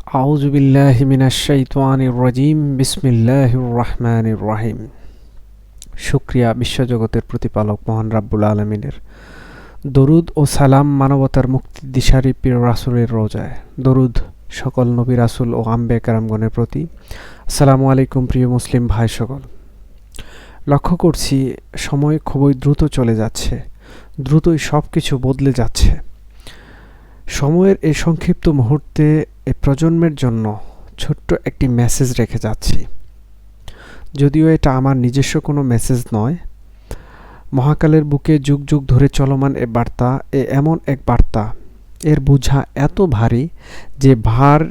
আউযু বিল্লাহি মিনাশ শাইতানির রাজিম বিসমিল্লাহির রহমানির রহিম। শুকরিয়া বিশ্বজগতের প্রতিপালক মহান রাব্বুল আলামিনের। দরুদ ও সালাম মানবতার মুক্তির দিশারি প্রিয় রাসূলের রোজায়। দরুদ সকল নবী রাসূল ও আম্বিয়া কেরামগণের প্রতি। আসসালামু আলাইকুম প্রিয় মুসলিম ভাই সকল। লক্ষ্য করছি সময় খুবই দ্রুত চলে যাচ্ছে, দ্রুতই সব কিছু বদলে যাচ্ছে। সময়ের এই সংক্ষিপ্ত মুহূর্তে এই প্রজন্মের জন্য ছোট্ট একটি মেসেজ রেখে যাচ্ছি। যদিও এটা আমার নিজস্ব কোনো মেসেজ নয়, মহাকালের বুকে যুগ যুগ ধরে চলমান এ বার্তা এমন এক বার্তা, এর বোঝা এত ভারী যে ভার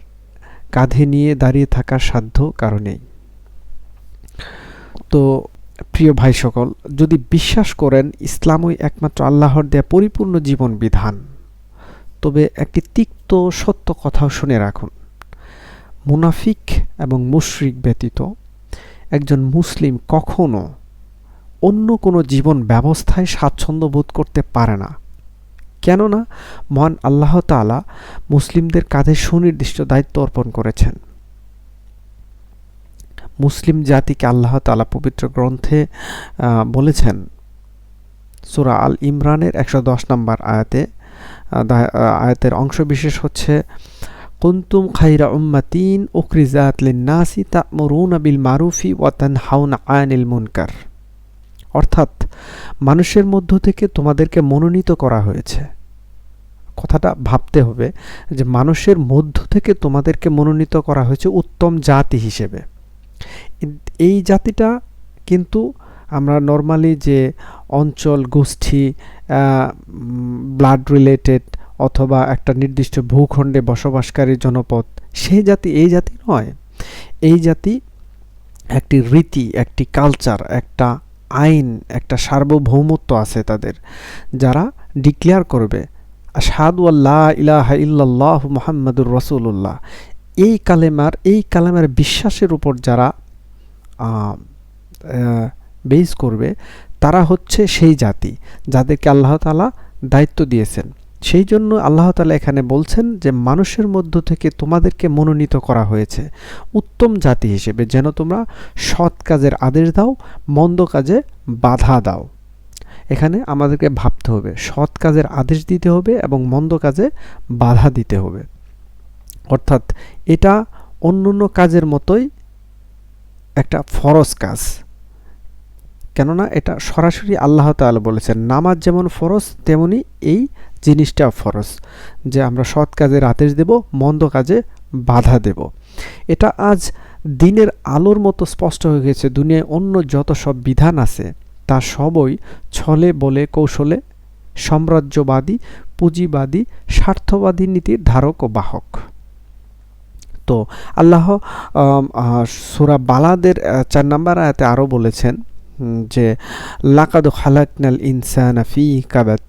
কাঁধে নিয়ে দাঁড়িয়ে থাকার সাধ্য কারো নেই। তো প্রিয় ভাই সকল, যদি বিশ্বাস করেন ইসলামই একমাত্র আল্লাহর দেয়া পরিপূর্ণ জীবন বিধান, তবে একটি তিক্ত সত্য কথাও শুনে রাখুন। মুনাফিক এবং মুশরিক ব্যতীত একজন মুসলিম কখনো অন্য কোনো জীবন ব্যবস্থায় স্বাচ্ছন্দ্য বোধ করতে পারে না। কেননা মহান আল্লাহ তাআলা মুসলিমদের কাঁধে সুনির্দিষ্ট দায়িত্ব অর্পণ করেছেন। মুসলিম জাতিকে আল্লাহ তাআলা পবিত্র গ্রন্থে বলেছেন, সূরা আল ইমরানের 110 নম্বর আয়াতের অংশবিশেষ হচ্ছে, কুনতুম খায়রা উম্মাতিন উখরিজাত লিন-নাসি তা'মুরুনা বিল মারুফি ওয়া তানহাউনা আনিল মুনকার। অর্থাৎ মানুষের মধ্য থেকে তোমাদেরকে মনোনীত করা হয়েছে। কথাটা ভাবতে হবে যে মানুষের মধ্য থেকে তোমাদেরকে মনোনীত করা হয়েছে উত্তম জাতি হিসেবে। এই জাতিটা কিন্তু আমরা নরমালি যে অঞ্চল, গোষ্ঠী, ব্লাড রিলেটেড অথবা একটা নির্দিষ্ট ভূখণ্ডে বসবাসকারী জনপদ, সেই জাতি এই জাতি নয়। এই জাতি একটি রীতি, একটি কালচার, একটা আইন, একটা সার্বভৌমত্ব আছে তাদের, যারা ডিক্লেয়ার করবে আশহাদু আল্লা ইলাহা ইল্লাল্লাহু মুহাম্মাদুর রাসূলুল্লাহ। এই কালেমার বিশ্বাসের উপর যারা বেস করবে, তারা হচ্ছে সেই জাতি যাদেরকে আল্লাহ তাআলা দায়িত্ব দিয়েছেন। সেই জন্য আল্লাহ তাআলা এখানে বলছেন যে মানুষের মধ্য থেকে তোমাদেরকে মনোনীত করা হয়েছে উত্তম জাতি হিসেবে, যেন তোমরা সৎ কাজের আদেশ দাও, মন্দ কাজে বাধা দাও। এখানে আমাদেরকে ভাবতে হবে, সৎ কাজের আদেশ দিতে হবে এবং মন্দ কাজে বাধা দিতে হবে। অর্থাৎ এটা অন্যান্য কাজের মতোই একটা ফরজ কাজ, কেননা এটা সরাসরি আল্লাহ তাআলা বলেছেন। নামাজ যেমন ফরজ, তেমনি এই জিনিসটাও ফরজ, যে আমরা সৎ কাজের আদেশ দেব, মন্দ কাজে বাধা দেব। এটা আজ দিনের আলোর মতো স্পষ্ট হয়ে গেছে। দুনিয়ায় অন্য যত সব বিধান আছে তা সবই ছলে বলে কৌশলে সাম্রাজ্যবাদী, পুঁজিবাদী, স্বার্থবাদী নীতির ধারক ও বাহক। তো আল্লাহ সূরা বালাদের 4 নম্বর আয়াতে আরও বলেছেন যে লাকাদ খালাকনাল ইনসানা ফি কাবাদ।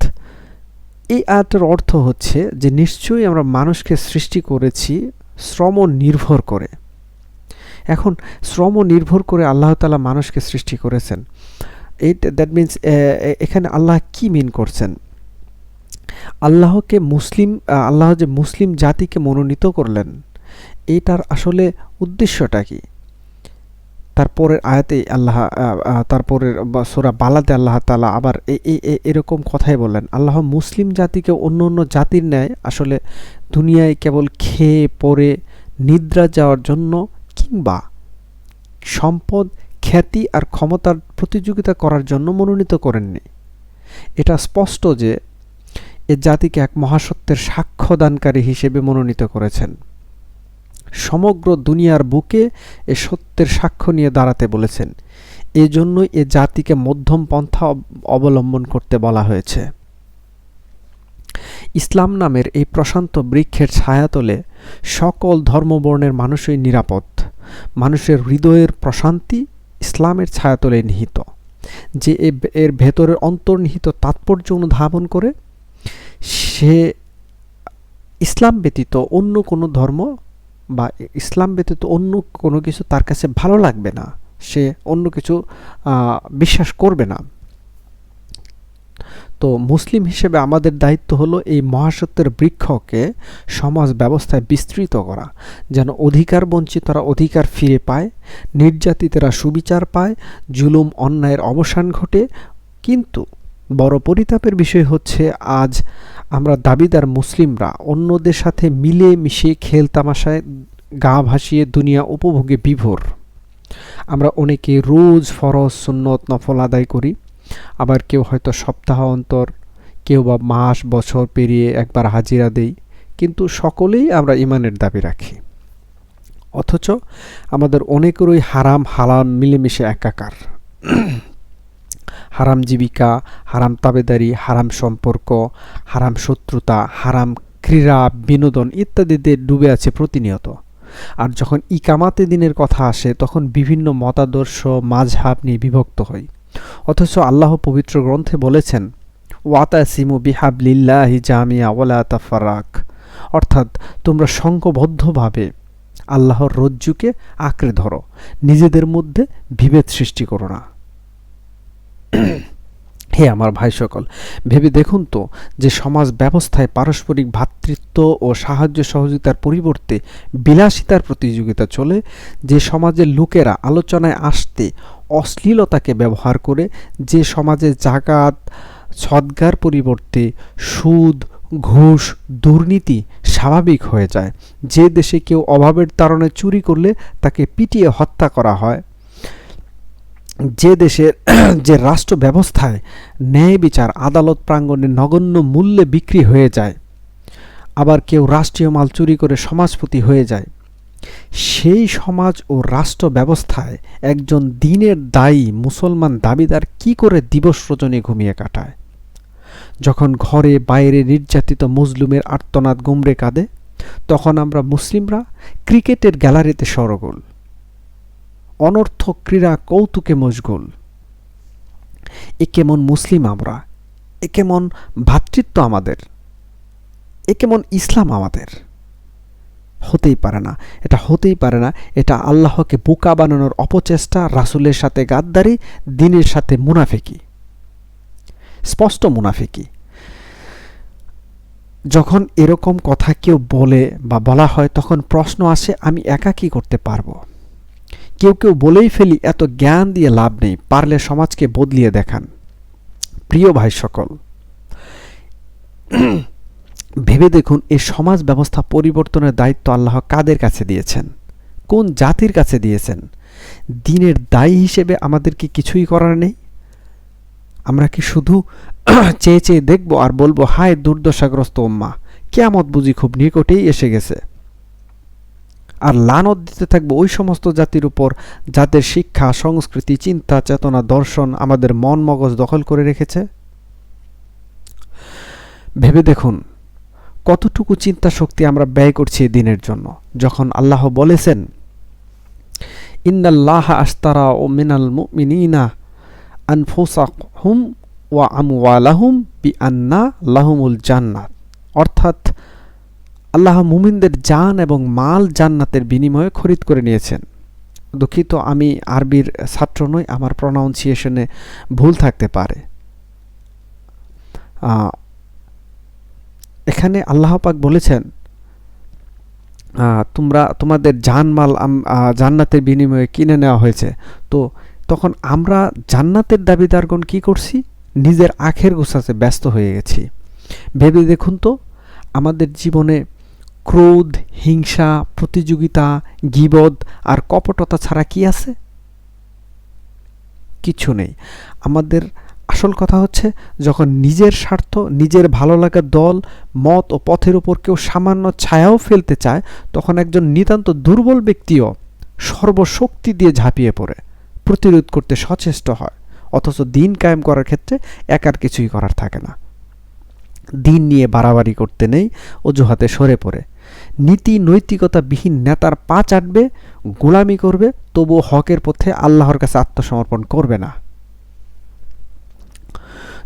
এই আয়াতের অর্থ হচ্ছে যে নিশ্চয়ই আমরা মানুষকে সৃষ্টি করেছি শ্রম নির্ভর করে। এখন শ্রম নির্ভর করে আল্লাহ তাআলা মানুষকে সৃষ্টি করেছেন। দ্যাট মিনস এখানে আল্লাহ কি মিন করছেন? আল্লাহ যে মুসলিম জাতিকে মনোনীত করলেন, এইটার আসলে উদ্দেশ্যটা কি? তারপরের আয়াতে তারপরের সূরা বালাতে আল্লাহ তাআলা আবার এরকম কথাই বললেন। আল্লাহ মুসলিম জাতিকে অন্য অন্য জাতির ন্যায় আসলে দুনিয়ায় কেবল খেয়ে পরে নিদ্রা যাওয়ার জন্য কিংবা সম্পদ, খ্যাতি আর ক্ষমতার প্রতিযোগিতা করার জন্য মনোনীত করেননি। এটা স্পষ্ট যে এ জাতিকে এক মহাসত্যের সাক্ষ্যদানকারী হিসেবে মনোনীত করেছেন। সমগ্র দুনিয়ার বুকে এ সত্যের সাক্ষ্য নিয়ে দাঁড়াতে বলেছেন। এজন্যই এ জাতিকে মধ্যম পন্থা অবলম্বন করতে বলা হয়েছে। ইসলাম নামের এই প্রশান্ত বৃক্ষের ছায়াতলে সকল ধর্মবর্ণের মানুষই নিরাপদ। মানুষের হৃদয়ের প্রশান্তি ইসলামের ছায়াতলে নিহিত। যে এর ভেতরের অন্তর্নিহিত তাৎপর্য অনুধাবন করে, সে ইসলাম ব্যতীত অন্য কোনো ধর্ম বা ইসলাম ব্যতীত অন্য কোনো কিছু তার কাছে ভালো লাগবে না, সে অন্য কিছু বিশ্বাস করবে না। তো মুসলিম হিসেবে আমাদের দায়িত্ব হলো এই মহাসত্যের বৃক্ষকে সমাজ ব্যবস্থায় বিস্তৃত করা, যেন অধিকার বঞ্চিতরা অধিকার ফিরে পায়, নির্যাতিতরা সুবিচার পায়, জুলুম অন্যায়ের অবসান ঘটে। কিন্তু বড় পরিতাপের বিষয় হচ্ছে আজ আমরা দাবিদার মুসলিমরা অন্যদের সাথে মিলে মিশে খেলতামাশায় গা ভাসিয়ে দুনিয়া উপভোগে বিভোর। আমরা অনেকে রোজ ফরজ সুন্নত নফল আদায় করি, আবার কেউ হয়তো সপ্তাহ অন্তর, কেউ বা মাস বছর পেরিয়ে একবার হাজিরা দেই, কিন্তু সকলেই আমরা ইমানের দাবি রাখি। অথচ আমাদের অনেকেরই হারাম হালাল মিলেমিশে একাকার। হারাম জীবিকা, হারাম তাবেদারি, হারাম সম্পর্ক, হারাম শত্রুতা, হারাম ক্রীড়া বিনোদন ইত্যাদিতে ডুবে আছে প্রতিনিয়ত। আর যখন ইকামাতে দিনের কথা আসে তখন বিভিন্ন মতাদর্শ মাযহাব নিয়ে বিভক্ত হয়। অথচ আল্লাহ পবিত্র গ্রন্থে বলেছেন, ওয়াতাসিমু বিহাবলিল্লাহি জামিয়া ওয়ালা তাফাররাক, অর্থাৎ তোমরা সংঘবদ্ধভাবে আল্লাহর রজ্জুকে আঁকড়ে ধরো, নিজেদের মধ্যে বিভেদ সৃষ্টি করো না। হে আমার ভাই সকল, ভেবে দেখুন তো যে সমাজ ব্যবস্থায় পারস্পরিক ভ্রাতৃত্ব ও সাহায্য সহযোগিতার পরিবর্তে বিলাসিতার প্রতিযোগিতা চলে, যে সমাজের লোকেরা আলোচনায় আসতে অশ্লীলতাকে ব্যবহার করে, যে সমাজে জাকাত সদগার পরিবর্তে সুদ ঘুষ দুর্নীতি স্বাভাবিক হয়ে যায়, যে দেশে কেউ অভাবের তাড়নায় চুরি করলে তাকে পিটিয়ে হত্যা করা হয়, যে দেশের যে রাষ্ট্র ব্যবস্থায় ন্যায় বিচার আদালত প্রাঙ্গণে নগণ্য মূল্যে বিক্রি হয়ে যায়, আবার কেউ রাষ্ট্রীয় মাল চুরি করে সমাজপতি হয়ে যায়, সেই সমাজ ও রাষ্ট্র ব্যবস্থায় একজন দ্বীনের দায়ী মুসলমান দাবিদার কি করে দিবস রজনী ঘুমিয়ে কাটায়? যখন ঘরে বাইরে নির্যাতিত মজলুমের আর্তনাদ গুমরে কাঁদে, তখন আমরা মুসলিমরা ক্রিকেটের গ্যালারিতে সরগোল, অনর্থক ক্রীড়া কৌতুকে মশগুল। এ কেমন মুসলিম আমরা? এ কেমন ভ্রাতৃত্ব আমাদের? এ কেমন ইসলাম আমাদের? হতেই পারে না, এটা হতেই পারে না। এটা আল্লাহকে বোকা বানানোর অপচেষ্টা, রাসূলের সাথে গাদ্দারি, দ্বীনের সাথে মুনাফিকি, স্পষ্ট মুনাফিকি। যখন এরকম কথা কেউ বলে বা বলা হয় তখন প্রশ্ন আসে, আমি একা কি করতে পারবো? কেউ কেউ বলেই ফেলি, এত জ্ঞান দিয়ে লাভ নেই, পারলে সমাজকে বদলিয়ে দেখান। প্রিয় ভাই সকল, ভেবে দেখুন এই সমাজ ব্যবস্থা পরিবর্তনের দায়িত্ব আল্লাহ কাদের কাছে দিয়েছেন? কোন জাতির কাছে দিয়েছেন? দ্বীনের দায়ী হিসেবে আমাদের কি কিছুই করার নেই? আমরা কি শুধু চেয়ে চেয়ে দেখব আর বলবো, হায় দুর্দশাগ্রস্ত উম্মাহ, কিয়ামত বুঝি খুব নিকটেই এসে গেছে, আর লানত দিতে থাকবো ওই সমস্ত জাতির উপর যাদের শিক্ষা সংস্কৃতি চিন্তা চেতনা দর্শন আমাদের মন মগজ দখল করে রেখেছে? ভেবে দেখুন কতটুকু চিন্তা শক্তি আমরা ব্যয় করছি এই দিনের জন্য, যখন আল্লাহ বলেছেন, ইন্নাল্লাহা আশতারা ও মিনাল মুমিনিনা আনফুসাহুম ওয়া আমওয়ালাহুম বিআন্না লাহুমুল জান্নাত, অর্থাৎ আল্লাহ মুমিনদের জান এবং মাল জান্নাতের বিনিময়ে খরিদ করে নিয়েছেন। দুঃখিত, আমি আরবির ছাত্র নই, আমার প্রনাউন্সিয়েশনে ভুল থাকতে পারে। এখানে আল্লাহ পাক বলেছেন, তোমরা তোমাদের জানমাল জান্নাতের বিনিময়ে কিনে নেওয়া হয়েছে। তো তখন আমরা জান্নাতের দাবিদারগণ কি করছি? নিজের আখের গোছাতে ব্যস্ত হয়ে গেছি। ভেবে দেখুন তো আমাদের জীবনে ক্রোধ হিংসা প্রতিযোগিতা গীবত আর কপটতা ছাড়া কি আছে? কিছু নেই। আমাদের আসল কথা হচ্ছে, যখন নিজের স্বার্থ নিজের ভালো লাগার দল মত ও পথের উপর কেউ সামান্য ছায়াও ফেলতে চায়, তখন একজন নিতান্ত দুর্বল ব্যক্তিও সর্বশক্তি দিয়ে ঝাঁপিয়ে পড়ে প্রতিরোধ করতে সচেষ্ট হয়। অথচ দিন কায়েম করার ক্ষেত্রে একার কিছুই করার থাকে না। দিন নিয়ে বাড়াবাড়ি করতে নেই, অজুহাতে সরে পড়ে নীতি নৈতিকতাবিহীন নেতার পা চাটবে, গোলামি করবে, তবুও হকের পথে আল্লাহর কাছে আত্মসমর্পণ করবে না।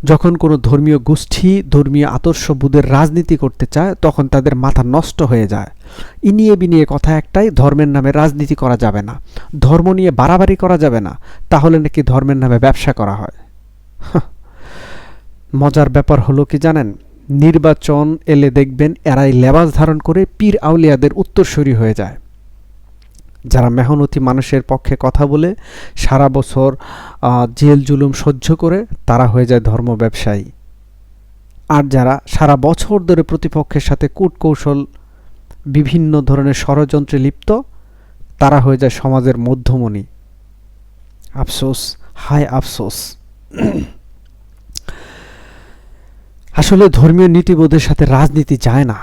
যখন কোনো ধর্মীয় গোষ্ঠী ধর্মীয় আদর্শবোধের রাজনীতি করতে চায়, তখন তাদের মাথা নষ্ট হয়ে যায়। ইনিয়ে বিনিয়ে কথা একটাই, ধর্মের নামে রাজনীতি করা যাবে না, ধর্ম নিয়ে বাড়াবাড়ি করা যাবে না, তাহলে নাকি ধর্মের নামে ব্যবসা করা হয়। মজার ব্যাপার হলো কি জানেন, নির্বাচন এলে দেখবেন এরাই লেবাস ধারণ করে পীর আউলিয়াদের উত্তরসূরি হয়ে যায়। যারা মেহনতি মানুষের পক্ষে কথা বলে সারা বছর জেল জুলুম সহ্য করে তারা হয়ে যায় ধর্ম ব্যবসায়ী। আর যারা সারা বছর ধরে প্রতিপক্ষের সাথে কূটকৌশল বিভিন্ন ধরনের ষড়যন্ত্রে লিপ্ত তারা হয়ে যায় সমাজের মধ্যমণি। আফসোস, হায় আফসোস। আসলে ধর্মীয় নীতিবোধের সাথে রাজনীতি যায় না,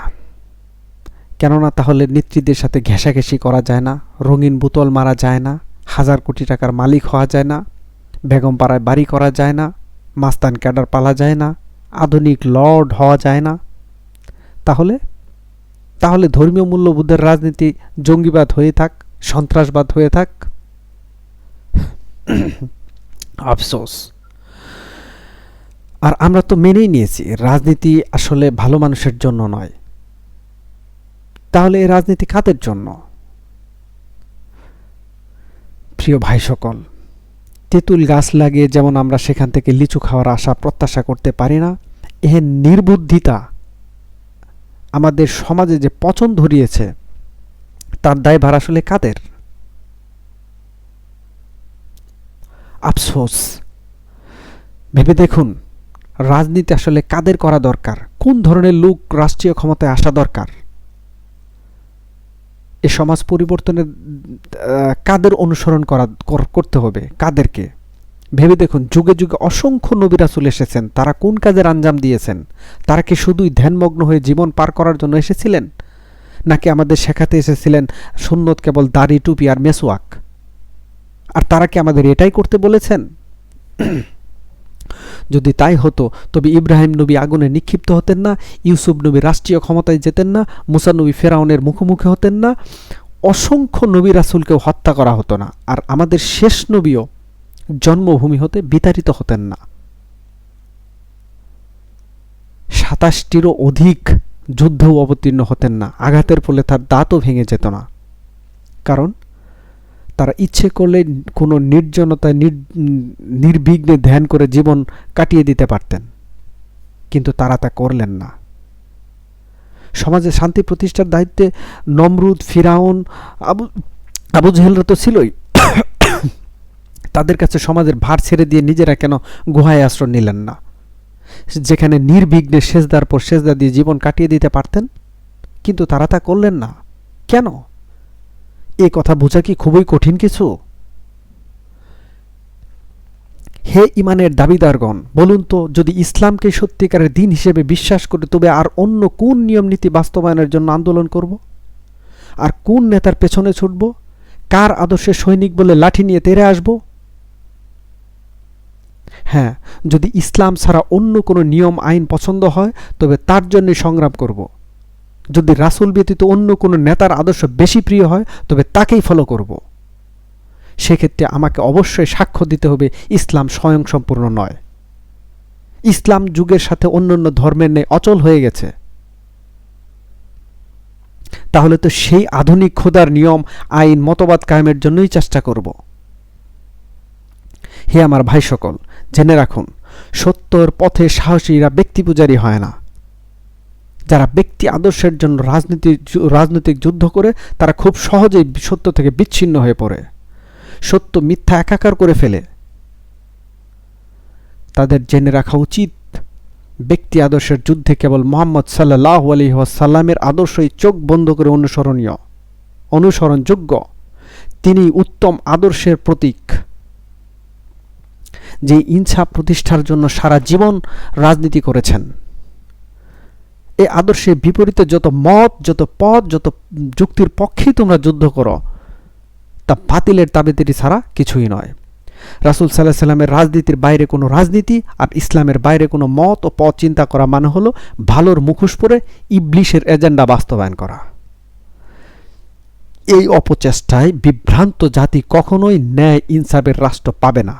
কেননা তাহলে নেত্রীদের সাথে ঘেঁষাঘেঁষি করা যায় না, রঙিন বোতল মারা যায় না, 1000 কোটি টাকার মালিক হওয়া যায় না, বেগম পাড়ায় বাড়ি করা যায় না, মাস্তান ক্যাডার পালা যায় না, আধুনিক লর্ড হওয়া যায় না। তাহলে তাহলে ধর্মীয় মূল্যবোধের রাজনীতি জঙ্গিবাদ হয়ে থাক, সন্ত্রাসবাদ হয়ে থাক। আফসোস। আর আমরা তো মেনেই নিয়েছি রাজনীতি আসলে ভালো মানুষের জন্য নয়। তাহলে এই রাজনীতি কাদের জন্য? প্রিয় ভাই সকল, তেঁতুল গাছ লাগিয়ে যেমন আমরা সেখান থেকে লিচু খাওয়ার আশা প্রত্যাশা করতে পারি না, এ নির্বুদ্ধিতা আমাদের সমাজে যে পচন ধরিয়েছে তার দায়ভার আসলে কাদের? আফসোস। ভেবে দেখুন, রাজনীতি আসলে কাদের করা দরকার, কোন ধরনের লোক রাষ্ট্রীয় ক্ষমতায় আসা দরকার, এ সমাজ পরিবর্তনের কাদের অনুসরণ করতে হবে, কাদেরকে? ভেবে দেখুন, যুগে যুগে অসংখ্য নবী রাসূল এসেছেন, তারা কোন কাজের আঞ্জাম দিয়েছেন? তারা কি শুধুই ধ্যানমগ্ন হয়ে জীবন পার করার জন্য এসেছিলেন, নাকি আমাদের শেখাতে এসেছিলেন সুন্নত কেবল দাড়ি টুপি আর মেসওয়াক? আর তারা কি আমাদের এটাই করতে বলেছেন? যদি তাই হতো তবে ইব্রাহিম নবী আগুনে নিক্ষিপ্ত হতেন না, ইউসুফ নবী রাষ্ট্রীয় ক্ষমতায় যেতেন না, মুসা নবী ফেরাউনের মুখোমুখি হতেন না, অসংখ্য নবী রাসূলকেও হত্যা করা হতো না, আর আমাদের শেষ নবীও জন্মভূমি হতে বিতাড়িত হতেন না। 27টিরও অধিক যুদ্ধেও অবতীর্ণ হতেন না, আঘাতের ফলে তার দাঁতও ভেঙে যেত না। কারণ তারা ইচ্ছে করলে কোনো নির্জনতায় নির্বিঘ্নে ধ্যান করে জীবন কাটিয়ে দিতে পারতেন, কিন্তু তারা তা করলেন না। সমাজে শান্তি প্রতিষ্ঠার দায়িত্বে নমরুদ, ফিরাউন, আবু জেহেলরা তো ছিলই। তাদের কাছে সমাজের ভার ছেড়ে দিয়ে নিজেরা কেন গুহায় আশ্রয় নিলেন না, যেখানে নির্বিঘ্নে সেজদার পর সেজদা দিয়ে জীবন কাটিয়ে দিতে পারতেন? কিন্তু তারা তা করলেন না কেন? এ কথা বোঝা কি খুবই কঠিন কিছু? হে ইমানের দাবিদারগণ, বলুন তো, যদি ইসলামকে সত্যিকারের দিন হিসেবে বিশ্বাস করে তবে আর অন্য কোন নিয়ম নীতি বাস্তবায়নের জন্য আন্দোলন করব? আর কোন নেতার পেছনে ছুটব? কার আদর্শের সৈনিক বলে লাঠি নিয়ে তেড়ে আসব? হ্যাঁ, যদি ইসলাম ছাড়া অন্য কোনো নিয়ম আইন পছন্দ হয় তবে তার জন্যই সংগ্রাম করব। যদি রাসূল ব্যতীত অন্য কোনো নেতার আদর্শ বেশি প্রিয় হয় তবে তাকেই ফলো করব। সেক্ষেত্রে আমাকে অবশ্যই সাক্ষ্য দিতে হবে ইসলাম স্বয়ংসম্পূর্ণ নয়। ইসলাম যুগের সাথে অন্যান্য ধর্মের ন্যায় অচল হয়ে গেছে। তাহলে তো সেই আধুনিক খোদার নিয়ম আইন মতবাদ কায়েমের জন্যই চেষ্টা করব। হে আমার ভাই সকল, জেনে রাখুন, সত্যর পথে সাহসীরা ব্যক্তি পূজারী হয় না। যারা ব্যক্তি আদর্শের জন্য রাজনৈতিক যুদ্ধ করে তারা খুব সহজেই সত্য থেকে বিচ্ছিন্ন হয়ে পড়ে, সত্য মিথ্যা একাকার করে ফেলে। তাদের জেনে রাখা উচিত, ব্যক্তি আদর্শের যুদ্ধে কেবল মুহাম্মদ সাল্লাল্লাহু আলাইহি ওয়াসাল্লামের আদর্শই চোখ বন্ধ করে অনুসরণযোগ্য। তিনি উত্তম আদর্শের প্রতীক, যে ইনসাফ প্রতিষ্ঠার জন্য সারা জীবন রাজনীতি করেছেন। এই আদর্শের বিপরীতে যত মত, যত পথ, যত যুক্তির পক্ষেই তোমরা যুদ্ধ করো, তা বাতিলের তাবেদারি ছাড়া কিছুই নয়। রাসূল সাল্লাল্লাহু আলাইহি ওয়াসাল্লামের রাজনীতির বাইরে কোনো রাজনীতি আর ইসলামের বাইরে কোনো মত ও পথ চিন্তা করা মানে হলো ভালোর মুখোশ পরে ইবলিশের এজেন্ডা বাস্তবায়ন করা। এই অপচেষ্টায় বিভ্রান্ত জাতি কখনোই ন্যায় ইনসাফের রাষ্ট্র পাবে না।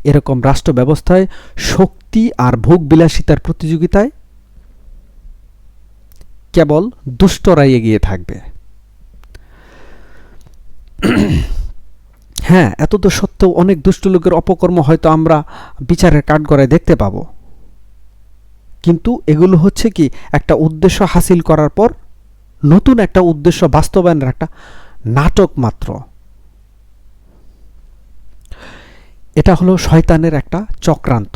এরকম রাষ্ট্র ব্যবস্থায় শক্তি আর ভোগবিলাসিতার প্রতিযোগিতায় কেবল দুষ্টরাই এগিয়ে থাকবে। হ্যাঁ, এত তো সত্ত্বেও অনেক দুষ্ট লোকের অপকর্ম হয়তো আমরা বিচারের কাঠগড়ায় দেখতে পাবো, কিন্তু এগুলো হচ্ছে কি একটা উদ্দেশ্য হাসিল করার পর নতুন একটা উদ্দেশ্য বাস্তবায়নের একটা নাটক মাত্র। এটা হলো শয়তানের একটা চক্রান্ত।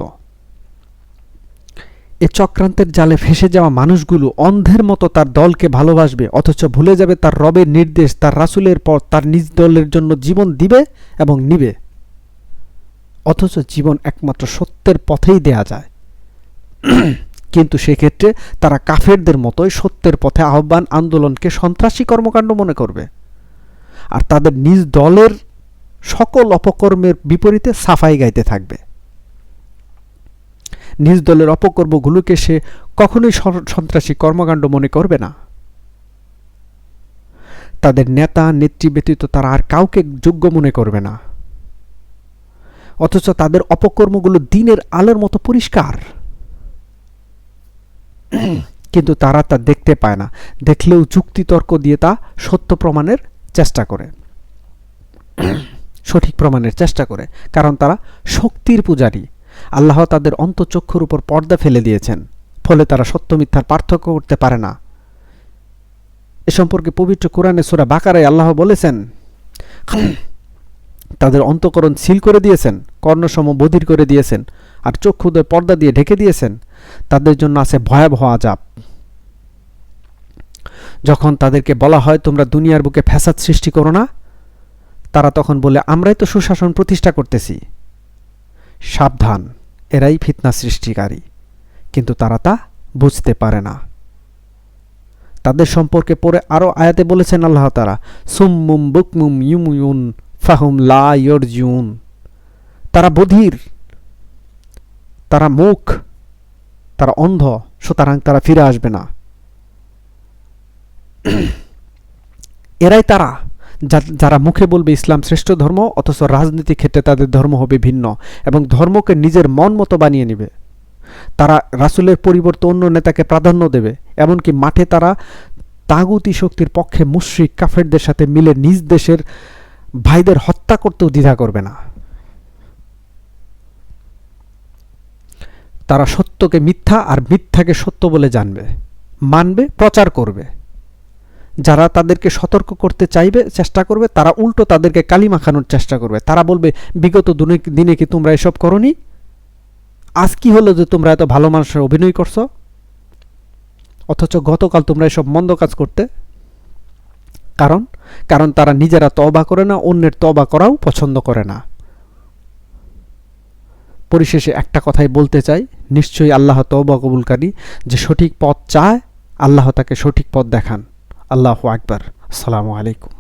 এ চক্রান্তের জালে ফেসে যাওয়া মানুষগুলো অন্ধের মতো তার দলকে ভালোবাসবে, অথচ ভুলে যাবে তার রবের নির্দেশ, তার রাসূলের পর তার নিজ দলের জন্য জীবন দিবে এবং নিবে। অথচ জীবন একমাত্র সত্যের পথেই দেয়া যায়। কিন্তু সেক্ষেত্রে তারা কাফেরদের মতোই সত্যের পথে আহ্বান আন্দোলনকে সন্ত্রাসী কর্মকাণ্ড মনে করবে, আর তাদের নিজ দলের সকল অপকর্মের বিপরীতে সাফাই গাইতে থাকবে। নিজ দলের অপকর্মগুলোকে সে কখনোই সন্ত্রাসী কর্মকাণ্ড মনে করবে না। তাদের নেতা নেত্রী ব্যতীত তারা আর কাউকে যোগ্য মনে করবে না। অথচ তাদের অপকর্মগুলো দিনের আলোর মতো পরিষ্কার, কিন্তু তারা তা দেখতে পায় না। দেখলেও যুক্তিতর্ক দিয়ে তা সত্য প্রমাণের চেষ্টা করে, সঠিক প্রমাণের চেষ্টা করে, কারণ তারা শক্তির পূজারী। আল্লাহ তাদের অন্তঃচক্ষুর উপর পর্দা ফেলে দিয়েছেন, ফলে তারা সত্য মিথ্যার পার্থক্য করতে পারে না। এ সম্পর্কে পবিত্র কোরআনে সূরা বাকারায় আল্লাহ বলেছেন, তাদের অন্তঃকরণ সিল করে দিয়েছেন, কর্ণসম বধির করে দিয়েছেন, আর চক্ষুদের পর্দা দিয়ে ঢেকে দিয়েছেন। তাদের জন্য আছে ভয়াবহ আযাব। যখন তাদেরকে বলা হয় তোমরা দুনিয়ার বুকে ফ্যাসাদ সৃষ্টি করো না, তারা তখন বলে আমরাই তো সুশাসন প্রতিষ্ঠা করতেছি। সাবধান, এরাই ফিতনা সৃষ্টিকারী, কিন্তু তারা তা বুঝতে পারে না। তাদের সম্পর্কে পরে আরো আয়াতে বলেছেন আল্লাহ তাআলা, সুম্মুম বুকমুম ইউমুন ফাহুম লা ইয়ারজুন। তারা বধির, তারা মুখ, তারা অন্ধ, সুতরাং তারা ফিরে আসবে না। এরাই তারা যারা মুখে বলবে ইসলাম শ্রেষ্ঠ ধর্ম, অথচ রাজনীতি ক্ষেত্রে তাদের ধর্ম হবে ভিন্ন এবং ধর্মকে নিজের মন মতো বানিয়ে নেবে। তারা রাসূলের পরিবর্তে অন্য নেতাকে প্রাধান্য দেবে, এমনকি মাঠে তারা তাগুতি শক্তির পক্ষে মুশরিক কাফেরদের সাথে মিলে নিজ দেশের ভাইদের হত্যা করতেও দ্বিধা করবে না। তারা সত্যকে মিথ্যা আর মিথ্যাকে সত্য বলে জানবে, মানবে, প্রচার করবে। যারা তাদেরকে সতর্ক করতে চাইবে, চেষ্টা করবে, তারা উল্টো তাদেরকে কালি মাখানোর চেষ্টা করবে। তারা বলবে বিগত দিনে কি তোমরা এসব করনি? আজ কি হলো যে তোমরা এত ভালো মানুষের অভিনয় করছো, অথচ গতকাল তোমরা এসব মন্দ কাজ করতে? কারণ তারা নিজেরা তওবা করে না, অন্যের তওবা করাও পছন্দ করে না। পরিশেষে একটা কথাই বলতে চাই, নিশ্চয়ই আল্লাহ তওবা কবুলকারী। যে সঠিক পথ চায়, আল্লাহ তাকে সঠিক পথ দেখান। আল্লাহু আকবার। আসসালামু আলাইকুম।